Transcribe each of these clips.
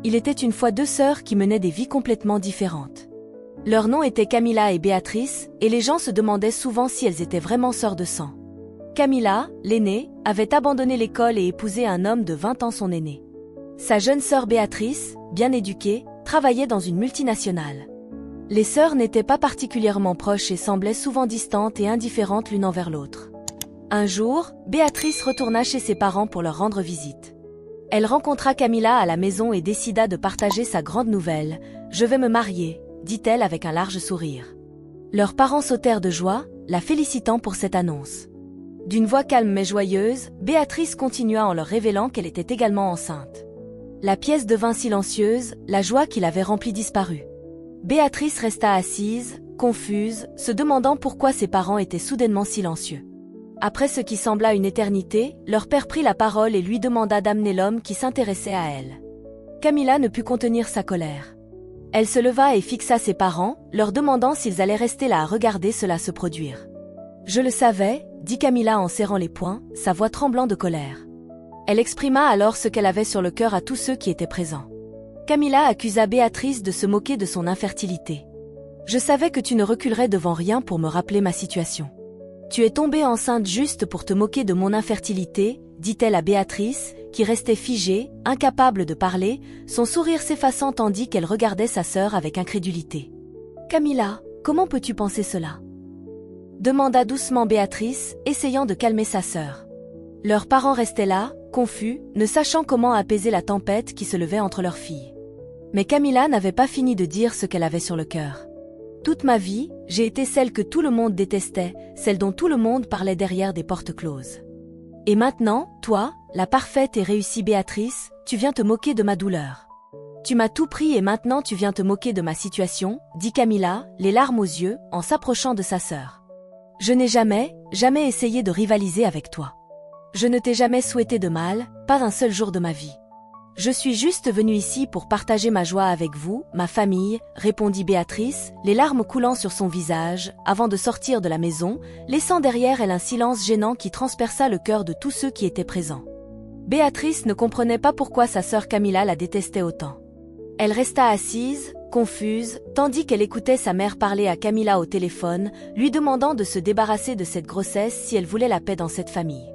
Il était une fois deux sœurs qui menaient des vies complètement différentes. Leurs noms étaient Camilla et Béatrice, et les gens se demandaient souvent si elles étaient vraiment sœurs de sang. Camilla, l'aînée, avait abandonné l'école et épousé un homme de 20 ans son aîné. Sa jeune sœur Béatrice, bien éduquée, travaillait dans une multinationale. Les sœurs n'étaient pas particulièrement proches et semblaient souvent distantes et indifférentes l'une envers l'autre. Un jour, Béatrice retourna chez ses parents pour leur rendre visite. Elle rencontra Camilla à la maison et décida de partager sa grande nouvelle. « Je vais me marier », dit-elle avec un large sourire. Leurs parents sautèrent de joie, la félicitant pour cette annonce. D'une voix calme mais joyeuse, Béatrice continua en leur révélant qu'elle était également enceinte. La pièce devint silencieuse, la joie qui l'avait remplie disparut. Béatrice resta assise, confuse, se demandant pourquoi ses parents étaient soudainement silencieux. Après ce qui sembla une éternité, leur père prit la parole et lui demanda d'amener l'homme qui s'intéressait à elle. Camilla ne put contenir sa colère. Elle se leva et fixa ses parents, leur demandant s'ils allaient rester là à regarder cela se produire. « Je le savais », dit Camilla en serrant les poings, sa voix tremblant de colère. Elle exprima alors ce qu'elle avait sur le cœur à tous ceux qui étaient présents. Camilla accusa Béatrice de se moquer de son infertilité. « Je savais que tu ne reculerais devant rien pour me rappeler ma situation. Tu es tombée enceinte juste pour te moquer de mon infertilité, dit-elle à Béatrice, qui restait figée, incapable de parler, son sourire s'effaçant tandis qu'elle regardait sa sœur avec incrédulité. « Camilla, comment peux-tu penser cela ?» demanda doucement Béatrice, essayant de calmer sa sœur. Leurs parents restaient là, confus, ne sachant comment apaiser la tempête qui se levait entre leurs filles. Mais Camilla n'avait pas fini de dire ce qu'elle avait sur le cœur. « Toute ma vie, j'ai été celle que tout le monde détestait, celle dont tout le monde parlait derrière des portes closes. Et maintenant, toi, la parfaite et réussie Béatrice, tu viens te moquer de ma douleur. Tu m'as tout pris et maintenant tu viens te moquer de ma situation, dit Camilla, les larmes aux yeux, en s'approchant de sa sœur. Je n'ai jamais essayé de rivaliser avec toi. Je ne t'ai jamais souhaité de mal, pas un seul jour de ma vie. Je suis juste venue ici pour partager ma joie avec vous, ma famille, répondit Béatrice, les larmes coulant sur son visage, avant de sortir de la maison, laissant derrière elle un silence gênant qui transperça le cœur de tous ceux qui étaient présents. Béatrice ne comprenait pas pourquoi sa sœur Camilla la détestait autant. Elle resta assise, confuse, tandis qu'elle écoutait sa mère parler à Camilla au téléphone, lui demandant de se débarrasser de cette grossesse si elle voulait la paix dans cette famille.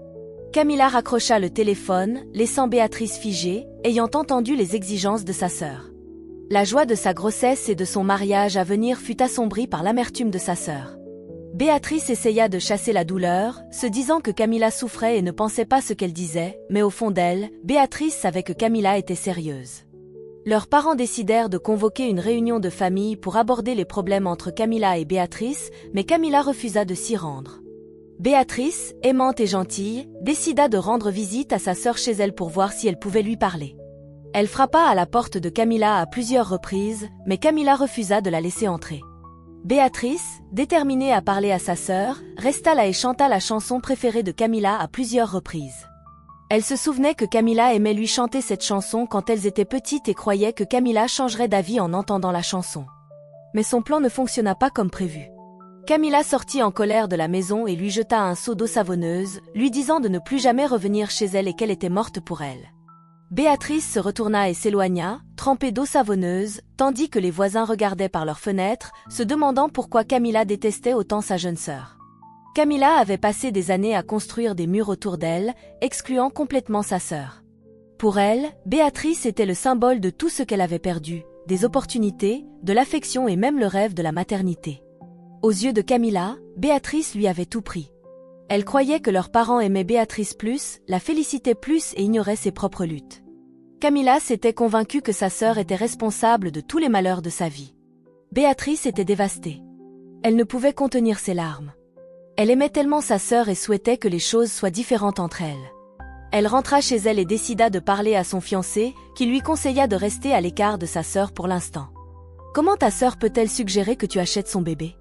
Camilla raccrocha le téléphone, laissant Béatrice figée, ayant entendu les exigences de sa sœur. La joie de sa grossesse et de son mariage à venir fut assombrie par l'amertume de sa sœur. Béatrice essaya de chasser la douleur, se disant que Camilla souffrait et ne pensait pas ce qu'elle disait, mais au fond d'elle, Béatrice savait que Camilla était sérieuse. Leurs parents décidèrent de convoquer une réunion de famille pour aborder les problèmes entre Camilla et Béatrice, mais Camilla refusa de s'y rendre. Béatrice, aimante et gentille, décida de rendre visite à sa sœur chez elle pour voir si elle pouvait lui parler. Elle frappa à la porte de Camilla à plusieurs reprises, mais Camilla refusa de la laisser entrer. Béatrice, déterminée à parler à sa sœur, resta là et chanta la chanson préférée de Camilla à plusieurs reprises. Elle se souvenait que Camilla aimait lui chanter cette chanson quand elles étaient petites et croyait que Camilla changerait d'avis en entendant la chanson. Mais son plan ne fonctionna pas comme prévu. Camilla sortit en colère de la maison et lui jeta un seau d'eau savonneuse, lui disant de ne plus jamais revenir chez elle et qu'elle était morte pour elle. Béatrice se retourna et s'éloigna, trempée d'eau savonneuse, tandis que les voisins regardaient par leurs fenêtres, se demandant pourquoi Camilla détestait autant sa jeune sœur. Camilla avait passé des années à construire des murs autour d'elle, excluant complètement sa sœur. Pour elle, Béatrice était le symbole de tout ce qu'elle avait perdu, des opportunités, de l'affection et même le rêve de la maternité. Aux yeux de Camilla, Béatrice lui avait tout pris. Elle croyait que leurs parents aimaient Béatrice plus, la félicitaient plus et ignoraient ses propres luttes. Camilla s'était convaincue que sa sœur était responsable de tous les malheurs de sa vie. Béatrice était dévastée. Elle ne pouvait contenir ses larmes. Elle aimait tellement sa sœur et souhaitait que les choses soient différentes entre elles. Elle rentra chez elle et décida de parler à son fiancé, qui lui conseilla de rester à l'écart de sa sœur pour l'instant. « Comment ta sœur peut-elle suggérer que tu achètes son bébé ?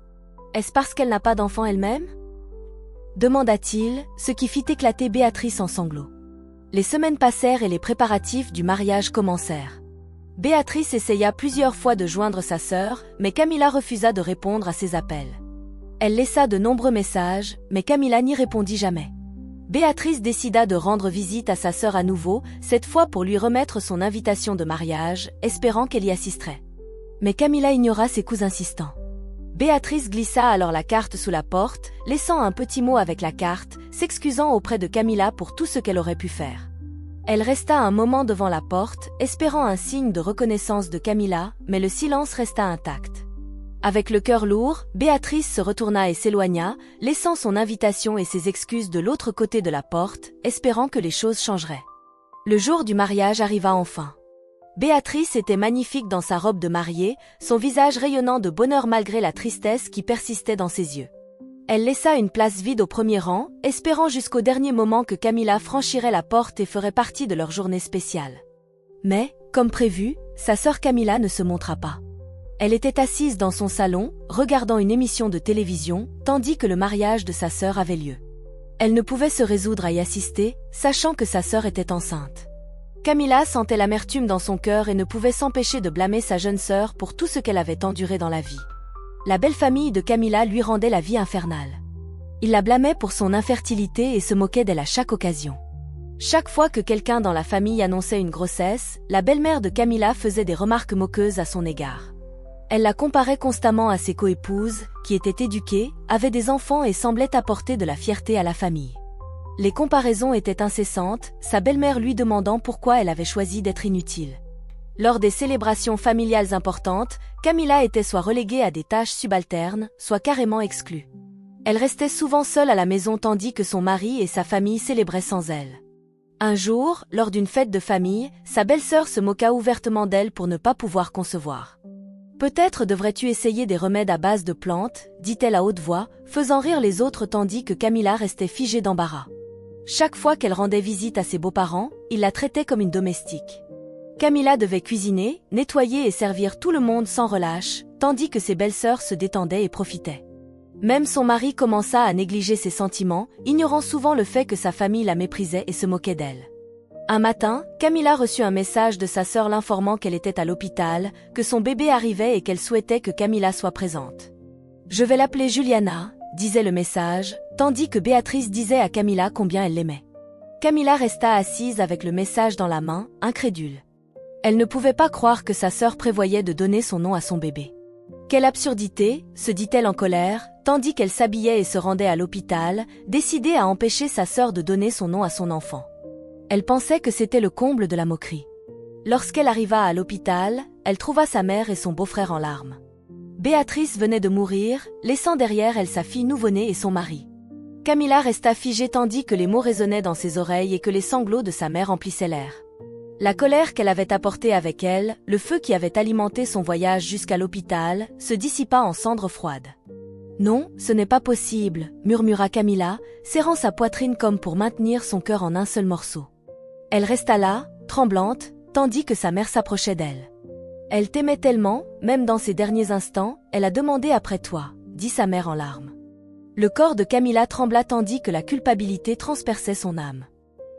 Est-ce parce qu'elle n'a pas d'enfant elle-même ?» demanda-t-il, ce qui fit éclater Béatrice en sanglots. Les semaines passèrent et les préparatifs du mariage commencèrent. Béatrice essaya plusieurs fois de joindre sa sœur, mais Camilla refusa de répondre à ses appels. Elle laissa de nombreux messages, mais Camilla n'y répondit jamais. Béatrice décida de rendre visite à sa sœur à nouveau, cette fois pour lui remettre son invitation de mariage, espérant qu'elle y assisterait. Mais Camilla ignora ses coups insistants. Béatrice glissa alors la carte sous la porte, laissant un petit mot avec la carte, s'excusant auprès de Camilla pour tout ce qu'elle aurait pu faire. Elle resta un moment devant la porte, espérant un signe de reconnaissance de Camilla, mais le silence resta intact. Avec le cœur lourd, Béatrice se retourna et s'éloigna, laissant son invitation et ses excuses de l'autre côté de la porte, espérant que les choses changeraient. Le jour du mariage arriva enfin. Béatrice était magnifique dans sa robe de mariée, son visage rayonnant de bonheur malgré la tristesse qui persistait dans ses yeux. Elle laissa une place vide au premier rang, espérant jusqu'au dernier moment que Camilla franchirait la porte et ferait partie de leur journée spéciale. Mais, comme prévu, sa sœur Camilla ne se montra pas. Elle était assise dans son salon, regardant une émission de télévision, tandis que le mariage de sa sœur avait lieu. Elle ne pouvait se résoudre à y assister, sachant que sa sœur était enceinte. Camilla sentait l'amertume dans son cœur et ne pouvait s'empêcher de blâmer sa jeune sœur pour tout ce qu'elle avait enduré dans la vie. La belle famille de Camilla lui rendait la vie infernale. Il la blâmait pour son infertilité et se moquait d'elle à chaque occasion. Chaque fois que quelqu'un dans la famille annonçait une grossesse, la belle-mère de Camilla faisait des remarques moqueuses à son égard. Elle la comparait constamment à ses coépouses, qui étaient éduquées, avaient des enfants et semblaient apporter de la fierté à la famille. Les comparaisons étaient incessantes, sa belle-mère lui demandant pourquoi elle avait choisi d'être inutile. Lors des célébrations familiales importantes, Camilla était soit reléguée à des tâches subalternes, soit carrément exclue. Elle restait souvent seule à la maison tandis que son mari et sa famille célébraient sans elle. Un jour, lors d'une fête de famille, sa belle-sœur se moqua ouvertement d'elle pour ne pas pouvoir concevoir. « Peut-être devrais-tu essayer des remèdes à base de plantes » dit-elle à haute voix, faisant rire les autres tandis que Camilla restait figée d'embarras. Chaque fois qu'elle rendait visite à ses beaux-parents, ils la traitaient comme une domestique. Camilla devait cuisiner, nettoyer et servir tout le monde sans relâche, tandis que ses belles-sœurs se détendaient et profitaient. Même son mari commença à négliger ses sentiments, ignorant souvent le fait que sa famille la méprisait et se moquait d'elle. Un matin, Camilla reçut un message de sa sœur l'informant qu'elle était à l'hôpital, que son bébé arrivait et qu'elle souhaitait que Camilla soit présente. « Je vais l'appeler Juliana », disait le message, tandis que Béatrice disait à Camilla combien elle l'aimait. Camilla resta assise avec le message dans la main, incrédule. Elle ne pouvait pas croire que sa sœur prévoyait de donner son nom à son bébé. Quelle absurdité, se dit-elle en colère, tandis qu'elle s'habillait et se rendait à l'hôpital, décidée à empêcher sa sœur de donner son nom à son enfant. Elle pensait que c'était le comble de la moquerie. Lorsqu'elle arriva à l'hôpital, elle trouva sa mère et son beau-frère en larmes. Béatrice venait de mourir, laissant derrière elle sa fille nouveau-née et son mari. Camilla resta figée tandis que les mots résonnaient dans ses oreilles et que les sanglots de sa mère emplissaient l'air. La colère qu'elle avait apportée avec elle, le feu qui avait alimenté son voyage jusqu'à l'hôpital, se dissipa en cendres froides. « Non, ce n'est pas possible », murmura Camilla, serrant sa poitrine comme pour maintenir son cœur en un seul morceau. Elle resta là, tremblante, tandis que sa mère s'approchait d'elle. « Elle t'aimait tellement, même dans ces derniers instants, elle a demandé après toi », dit sa mère en larmes. Le corps de Camilla trembla tandis que la culpabilité transperçait son âme.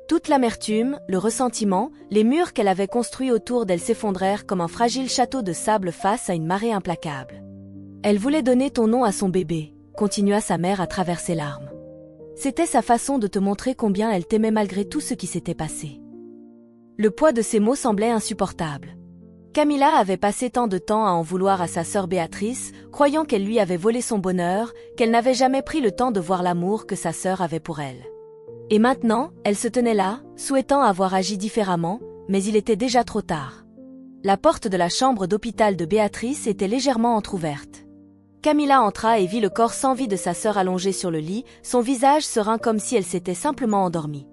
Toute l'amertume, le ressentiment, les murs qu'elle avait construits autour d'elle s'effondrèrent comme un fragile château de sable face à une marée implacable. « Elle voulait donner ton nom à son bébé », continua sa mère à travers ses larmes. « C'était sa façon de te montrer combien elle t'aimait malgré tout ce qui s'était passé. » Le poids de ces mots semblait insupportable. Camilla avait passé tant de temps à en vouloir à sa sœur Béatrice, croyant qu'elle lui avait volé son bonheur, qu'elle n'avait jamais pris le temps de voir l'amour que sa sœur avait pour elle. Et maintenant, elle se tenait là, souhaitant avoir agi différemment, mais il était déjà trop tard. La porte de la chambre d'hôpital de Béatrice était légèrement entr'ouverte. Camilla entra et vit le corps sans vie de sa sœur allongé sur le lit, son visage serein comme si elle s'était simplement endormie.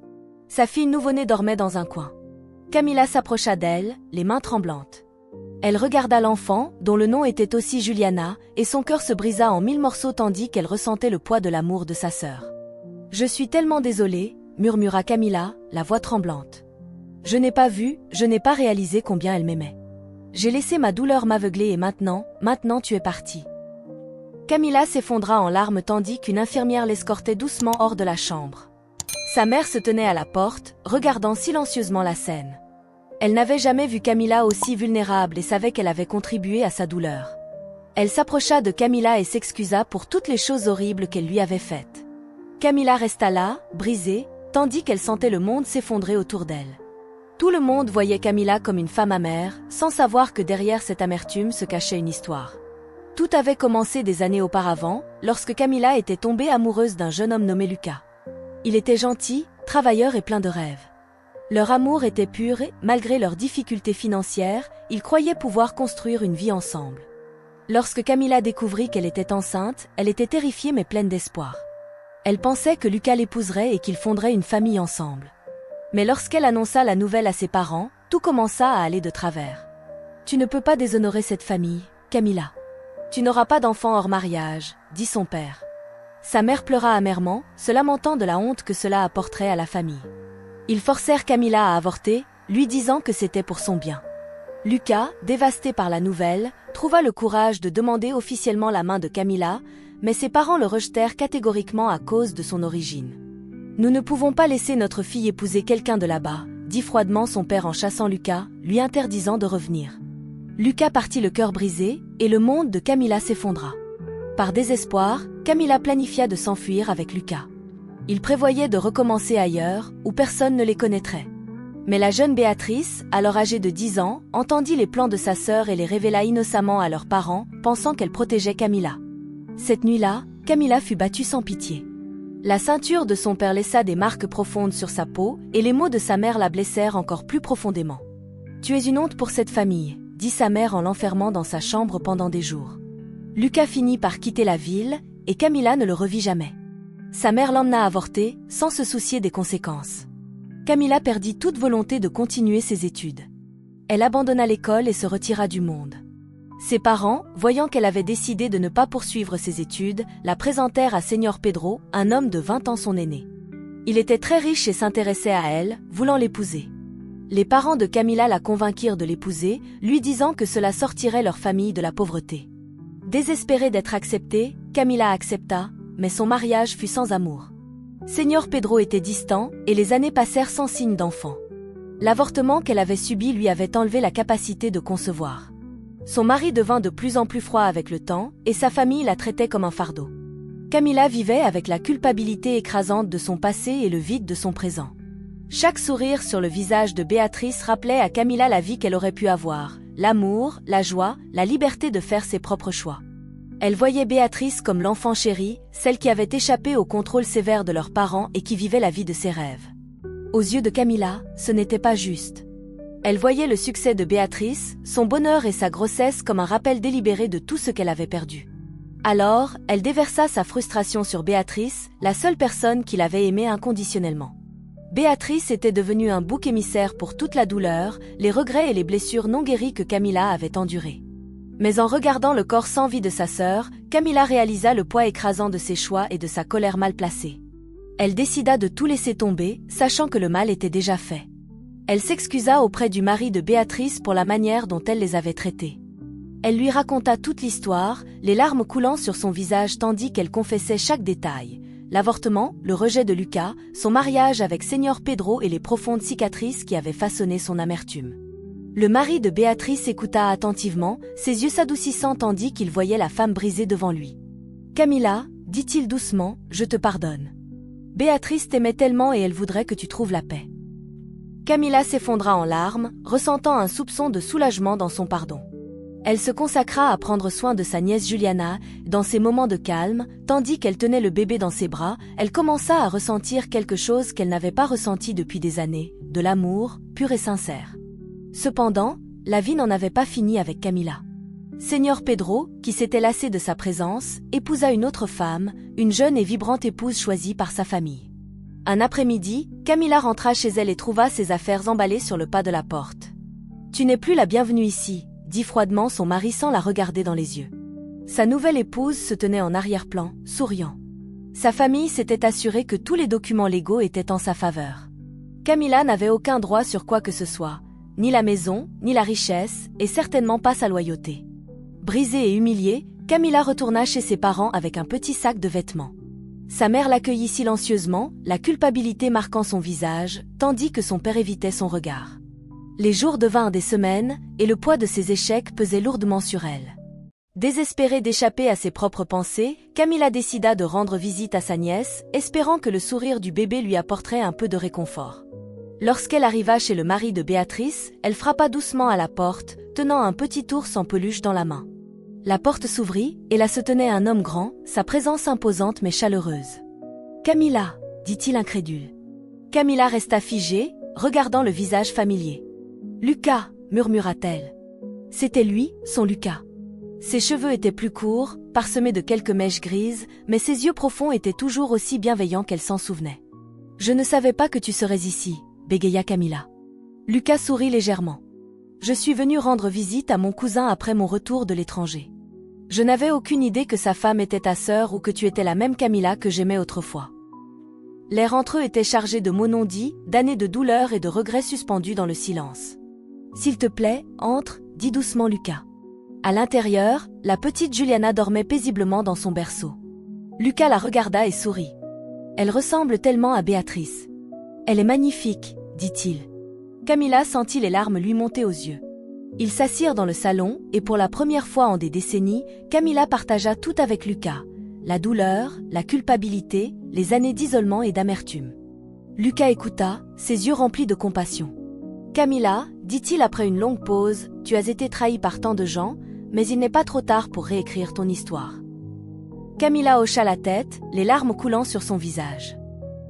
Sa fille nouveau-née dormait dans un coin. Camilla s'approcha d'elle, les mains tremblantes. Elle regarda l'enfant, dont le nom était aussi Juliana, et son cœur se brisa en 1000 morceaux tandis qu'elle ressentait le poids de l'amour de sa sœur. « Je suis tellement désolée », murmura Camilla, la voix tremblante. « Je n'ai pas vu, je n'ai pas réalisé combien elle m'aimait. J'ai laissé ma douleur m'aveugler et maintenant tu es partie. » Camilla s'effondra en larmes tandis qu'une infirmière l'escortait doucement hors de la chambre. Sa mère se tenait à la porte, regardant silencieusement la scène. Elle n'avait jamais vu Camilla aussi vulnérable et savait qu'elle avait contribué à sa douleur. Elle s'approcha de Camilla et s'excusa pour toutes les choses horribles qu'elle lui avait faites. Camilla resta là, brisée, tandis qu'elle sentait le monde s'effondrer autour d'elle. Tout le monde voyait Camilla comme une femme amère, sans savoir que derrière cette amertume se cachait une histoire. Tout avait commencé des années auparavant, lorsque Camilla était tombée amoureuse d'un jeune homme nommé Lucas. Il était gentil, travailleur et plein de rêves. Leur amour était pur et, malgré leurs difficultés financières, ils croyaient pouvoir construire une vie ensemble. Lorsque Camilla découvrit qu'elle était enceinte, elle était terrifiée mais pleine d'espoir. Elle pensait que Lucas l'épouserait et qu'ils fonderaient une famille ensemble. Mais lorsqu'elle annonça la nouvelle à ses parents, tout commença à aller de travers. « Tu ne peux pas déshonorer cette famille, Camilla. Tu n'auras pas d'enfant hors mariage, » dit son père. Sa mère pleura amèrement, se lamentant de la honte que cela apporterait à la famille. Ils forcèrent Camilla à avorter, lui disant que c'était pour son bien. Lucas, dévasté par la nouvelle, trouva le courage de demander officiellement la main de Camilla, mais ses parents le rejetèrent catégoriquement à cause de son origine. « Nous ne pouvons pas laisser notre fille épouser quelqu'un de là-bas, » dit froidement son père en chassant Lucas, lui interdisant de revenir. Lucas partit le cœur brisé, et le monde de Camilla s'effondra. Par désespoir, Camilla planifia de s'enfuir avec Lucas. Il prévoyait de recommencer ailleurs, où personne ne les connaîtrait. Mais la jeune Béatrice, alors âgée de 10 ans, entendit les plans de sa sœur et les révéla innocemment à leurs parents, pensant qu'elle protégeait Camilla. Cette nuit-là, Camilla fut battue sans pitié. La ceinture de son père laissa des marques profondes sur sa peau, et les mots de sa mère la blessèrent encore plus profondément. « Tu es une honte pour cette famille », dit sa mère en l'enfermant dans sa chambre pendant des jours. Lucas finit par quitter la ville, et Camilla ne le revit jamais. Sa mère l'emmena avorter, sans se soucier des conséquences. Camilla perdit toute volonté de continuer ses études. Elle abandonna l'école et se retira du monde. Ses parents, voyant qu'elle avait décidé de ne pas poursuivre ses études, la présentèrent à Señor Pedro, un homme de 20 ans son aîné. Il était très riche et s'intéressait à elle, voulant l'épouser. Les parents de Camilla la convainquirent de l'épouser, lui disant que cela sortirait leur famille de la pauvreté. Désespérée d'être acceptée, Camilla accepta, mais son mariage fut sans amour. Señor Pedro était distant, et les années passèrent sans signe d'enfant. L'avortement qu'elle avait subi lui avait enlevé la capacité de concevoir. Son mari devint de plus en plus froid avec le temps, et sa famille la traitait comme un fardeau. Camilla vivait avec la culpabilité écrasante de son passé et le vide de son présent. Chaque sourire sur le visage de Béatrice rappelait à Camilla la vie qu'elle aurait pu avoir, l'amour, la joie, la liberté de faire ses propres choix. Elle voyait Béatrice comme l'enfant chéri, celle qui avait échappé au contrôle sévère de leurs parents et qui vivait la vie de ses rêves. Aux yeux de Camilla, ce n'était pas juste. Elle voyait le succès de Béatrice, son bonheur et sa grossesse comme un rappel délibéré de tout ce qu'elle avait perdu. Alors, elle déversa sa frustration sur Béatrice, la seule personne qui l'avait aimée inconditionnellement. Béatrice était devenue un bouc émissaire pour toute la douleur, les regrets et les blessures non guéries que Camilla avait endurées. Mais en regardant le corps sans vie de sa sœur, Camilla réalisa le poids écrasant de ses choix et de sa colère mal placée. Elle décida de tout laisser tomber, sachant que le mal était déjà fait. Elle s'excusa auprès du mari de Béatrice pour la manière dont elle les avait traités. Elle lui raconta toute l'histoire, les larmes coulant sur son visage tandis qu'elle confessait chaque détail. L'avortement, le rejet de Lucas, son mariage avec Señor Pedro et les profondes cicatrices qui avaient façonné son amertume. Le mari de Béatrice écouta attentivement, ses yeux s'adoucissant tandis qu'il voyait la femme brisée devant lui. « Camilla, dit-il doucement, je te pardonne. Béatrice t'aimait tellement et elle voudrait que tu trouves la paix. » Camilla s'effondra en larmes, ressentant un soupçon de soulagement dans son pardon. Elle se consacra à prendre soin de sa nièce Juliana, dans ses moments de calme, tandis qu'elle tenait le bébé dans ses bras, elle commença à ressentir quelque chose qu'elle n'avait pas ressenti depuis des années, de l'amour, pur et sincère. Cependant, la vie n'en avait pas fini avec Camilla. Señor Pedro, qui s'était lassé de sa présence, épousa une autre femme, une jeune et vibrante épouse choisie par sa famille. Un après-midi, Camilla rentra chez elle et trouva ses affaires emballées sur le pas de la porte. « Tu n'es plus la bienvenue ici », dit froidement son mari sans la regarder dans les yeux. Sa nouvelle épouse se tenait en arrière-plan, souriant. Sa famille s'était assurée que tous les documents légaux étaient en sa faveur. Camilla n'avait aucun droit sur quoi que ce soit, ni la maison, ni la richesse, et certainement pas sa loyauté. Brisée et humiliée, Camilla retourna chez ses parents avec un petit sac de vêtements. Sa mère l'accueillit silencieusement, la culpabilité marquant son visage, tandis que son père évitait son regard. Les jours devinrent des semaines, et le poids de ses échecs pesait lourdement sur elle. Désespérée d'échapper à ses propres pensées, Camilla décida de rendre visite à sa nièce, espérant que le sourire du bébé lui apporterait un peu de réconfort. Lorsqu'elle arriva chez le mari de Béatrice, elle frappa doucement à la porte, tenant un petit ours en peluche dans la main. La porte s'ouvrit, et là se tenait un homme grand, sa présence imposante mais chaleureuse. « Camilla » dit-il incrédule. Camilla resta figée, regardant le visage familier. « Lucas » murmura-t-elle. C'était lui, son Lucas. Ses cheveux étaient plus courts, parsemés de quelques mèches grises, mais ses yeux profonds étaient toujours aussi bienveillants qu'elle s'en souvenait. « Je ne savais pas que tu serais ici », bégaya Camilla. Lucas sourit légèrement. « Je suis venu rendre visite à mon cousin après mon retour de l'étranger. Je n'avais aucune idée que sa femme était ta sœur ou que tu étais la même Camilla que j'aimais autrefois. » L'air entre eux était chargé de mots non dits, d'années de douleur et de regrets suspendus dans le silence. « S'il te plaît, entre, » dit doucement Lucas. À l'intérieur, la petite Juliana dormait paisiblement dans son berceau. Lucas la regarda et sourit. « Elle ressemble tellement à Béatrice. »« Elle est magnifique, » dit-il. Camilla sentit les larmes lui monter aux yeux. Ils s'assirent dans le salon, et pour la première fois en des décennies, Camilla partagea tout avec Lucas. La douleur, la culpabilité, les années d'isolement et d'amertume. Lucas écouta, ses yeux remplis de compassion. « Camilla, dit-il après une longue pause, tu as été trahie par tant de gens, mais il n'est pas trop tard pour réécrire ton histoire. » Camilla hocha la tête, les larmes coulant sur son visage.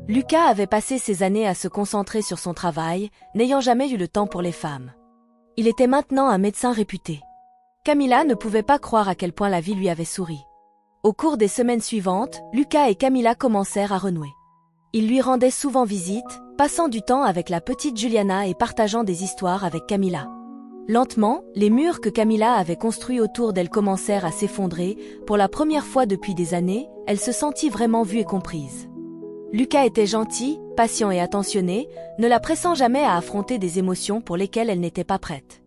Lucas avait passé ses années à se concentrer sur son travail, n'ayant jamais eu le temps pour les femmes. Il était maintenant un médecin réputé. Camilla ne pouvait pas croire à quel point la vie lui avait souri. Au cours des semaines suivantes, Lucas et Camilla commencèrent à renouer. Il lui rendait souvent visite, passant du temps avec la petite Juliana et partageant des histoires avec Camilla. Lentement, les murs que Camilla avait construits autour d'elle commencèrent à s'effondrer. Pour la première fois depuis des années, elle se sentit vraiment vue et comprise. Lucas était gentil, patient et attentionné, ne la pressant jamais à affronter des émotions pour lesquelles elle n'était pas prête.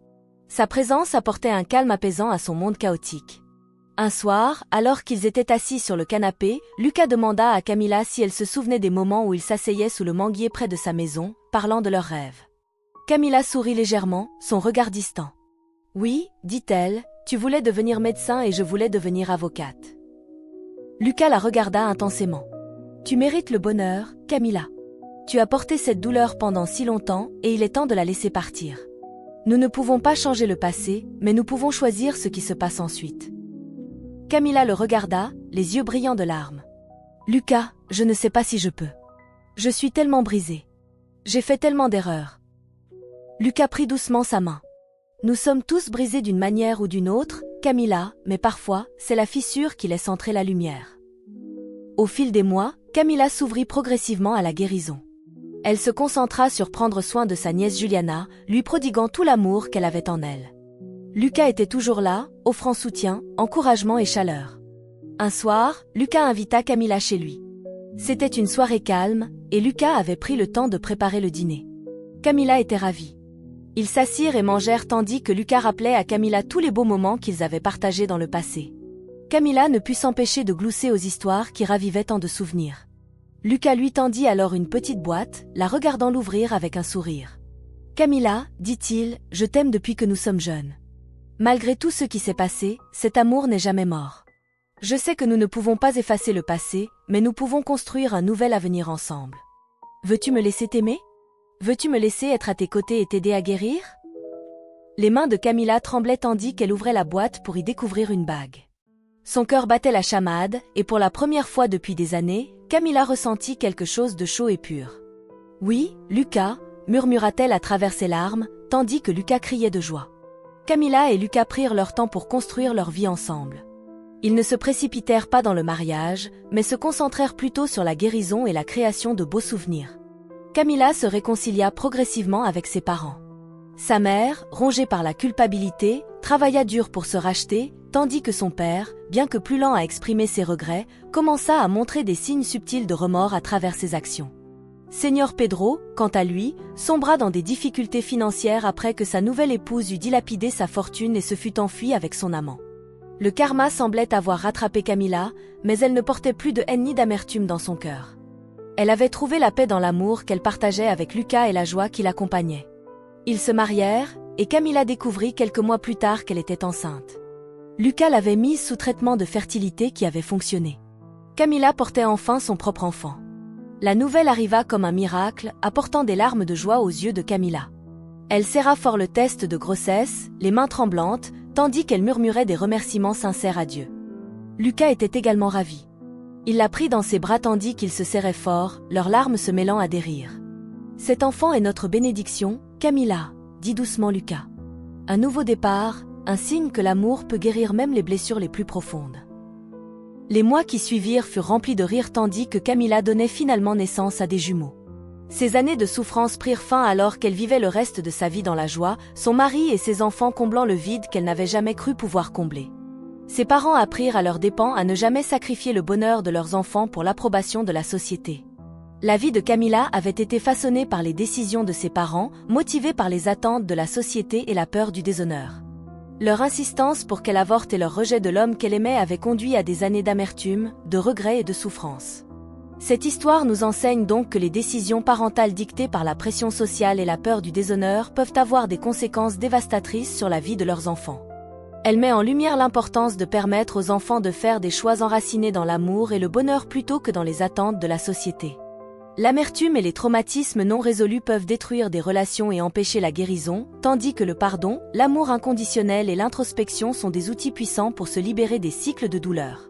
Sa présence apportait un calme apaisant à son monde chaotique. Un soir, alors qu'ils étaient assis sur le canapé, Lucas demanda à Camilla si elle se souvenait des moments où ils s'asseyaient sous le manguier près de sa maison, parlant de leurs rêves. Camilla sourit légèrement, son regard distant. « Oui, dit-elle, tu voulais devenir médecin et je voulais devenir avocate. » Lucas la regarda intensément. « Tu mérites le bonheur, Camilla. Tu as porté cette douleur pendant si longtemps et il est temps de la laisser partir. Nous ne pouvons pas changer le passé, mais nous pouvons choisir ce qui se passe ensuite. » Camilla le regarda, les yeux brillants de larmes. « Lucas, je ne sais pas si je peux. Je suis tellement brisée. J'ai fait tellement d'erreurs. » Lucas prit doucement sa main. « Nous sommes tous brisés d'une manière ou d'une autre, Camilla, mais parfois, c'est la fissure qui laisse entrer la lumière. » Au fil des mois, Camilla s'ouvrit progressivement à la guérison. Elle se concentra sur prendre soin de sa nièce Juliana, lui prodiguant tout l'amour qu'elle avait en elle. Lucas était toujours là, offrant soutien, encouragement et chaleur. Un soir, Lucas invita Camilla chez lui. C'était une soirée calme, et Lucas avait pris le temps de préparer le dîner. Camilla était ravie. Ils s'assirent et mangèrent tandis que Lucas rappelait à Camilla tous les beaux moments qu'ils avaient partagés dans le passé. Camilla ne put s'empêcher de glousser aux histoires qui ravivaient tant de souvenirs. Lucas lui tendit alors une petite boîte, la regardant l'ouvrir avec un sourire. « Camilla, dit-il, je t'aime depuis que nous sommes jeunes. Malgré tout ce qui s'est passé, cet amour n'est jamais mort. Je sais que nous ne pouvons pas effacer le passé, mais nous pouvons construire un nouvel avenir ensemble. Veux-tu me laisser t'aimer ? Veux-tu me laisser être à tes côtés et t'aider à guérir ?» Les mains de Camilla tremblaient tandis qu'elle ouvrait la boîte pour y découvrir une bague. Son cœur battait la chamade, et pour la première fois depuis des années, Camilla ressentit quelque chose de chaud et pur. « Oui, Lucas » murmura-t-elle à travers ses larmes, tandis que Lucas criait de joie. Camilla et Lucas prirent leur temps pour construire leur vie ensemble. Ils ne se précipitèrent pas dans le mariage, mais se concentrèrent plutôt sur la guérison et la création de beaux souvenirs. Camilla se réconcilia progressivement avec ses parents. Sa mère, rongée par la culpabilité, travailla dur pour se racheter, tandis que son père, bien que plus lent à exprimer ses regrets, commença à montrer des signes subtils de remords à travers ses actions. Señor Pedro, quant à lui, sombra dans des difficultés financières après que sa nouvelle épouse eut dilapidé sa fortune et se fut enfuie avec son amant. Le karma semblait avoir rattrapé Camilla, mais elle ne portait plus de haine ni d'amertume dans son cœur. Elle avait trouvé la paix dans l'amour qu'elle partageait avec Lucas et la joie qui l'accompagnait. Ils se marièrent, et Camilla découvrit quelques mois plus tard qu'elle était enceinte. Lucas l'avait mise sous traitement de fertilité qui avait fonctionné. Camilla portait enfin son propre enfant. La nouvelle arriva comme un miracle, apportant des larmes de joie aux yeux de Camilla. Elle serra fort le test de grossesse, les mains tremblantes, tandis qu'elle murmurait des remerciements sincères à Dieu. Lucas était également ravi. Il la prit dans ses bras tandis qu'ils se serraient fort, leurs larmes se mêlant à des rires. « Cet enfant est notre bénédiction, Camilla », dit doucement Lucas. Un nouveau départ, un signe que l'amour peut guérir même les blessures les plus profondes. Les mois qui suivirent furent remplis de rires tandis que Camilla donnait finalement naissance à des jumeaux. Ces années de souffrance prirent fin alors qu'elle vivait le reste de sa vie dans la joie, son mari et ses enfants comblant le vide qu'elle n'avait jamais cru pouvoir combler. Ses parents apprirent à leurs dépens à ne jamais sacrifier le bonheur de leurs enfants pour l'approbation de la société. La vie de Camilla avait été façonnée par les décisions de ses parents, motivée par les attentes de la société et la peur du déshonneur. Leur insistance pour qu'elle avorte et leur rejet de l'homme qu'elle aimait avait conduit à des années d'amertume, de regrets et de souffrance. Cette histoire nous enseigne donc que les décisions parentales dictées par la pression sociale et la peur du déshonneur peuvent avoir des conséquences dévastatrices sur la vie de leurs enfants. Elle met en lumière l'importance de permettre aux enfants de faire des choix enracinés dans l'amour et le bonheur plutôt que dans les attentes de la société. L'amertume et les traumatismes non résolus peuvent détruire des relations et empêcher la guérison, tandis que le pardon, l'amour inconditionnel et l'introspection sont des outils puissants pour se libérer des cycles de douleur.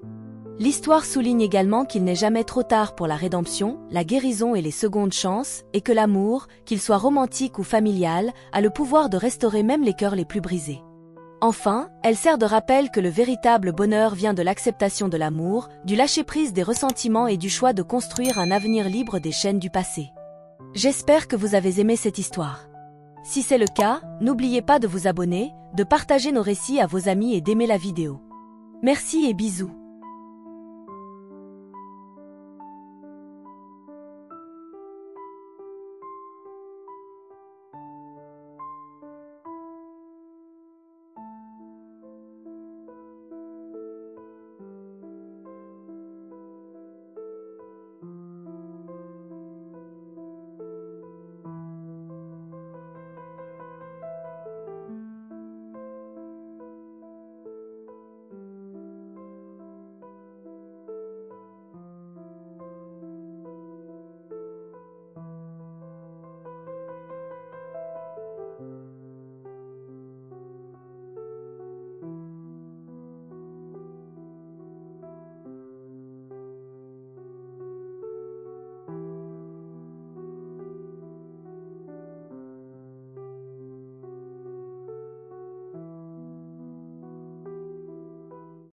L'histoire souligne également qu'il n'est jamais trop tard pour la rédemption, la guérison et les secondes chances, et que l'amour, qu'il soit romantique ou familial, a le pouvoir de restaurer même les cœurs les plus brisés. Enfin, elle sert de rappel que le véritable bonheur vient de l'acceptation de l'amour, du lâcher-prise des ressentiments et du choix de construire un avenir libre des chaînes du passé. J'espère que vous avez aimé cette histoire. Si c'est le cas, n'oubliez pas de vous abonner, de partager nos récits à vos amis et d'aimer la vidéo. Merci et bisous.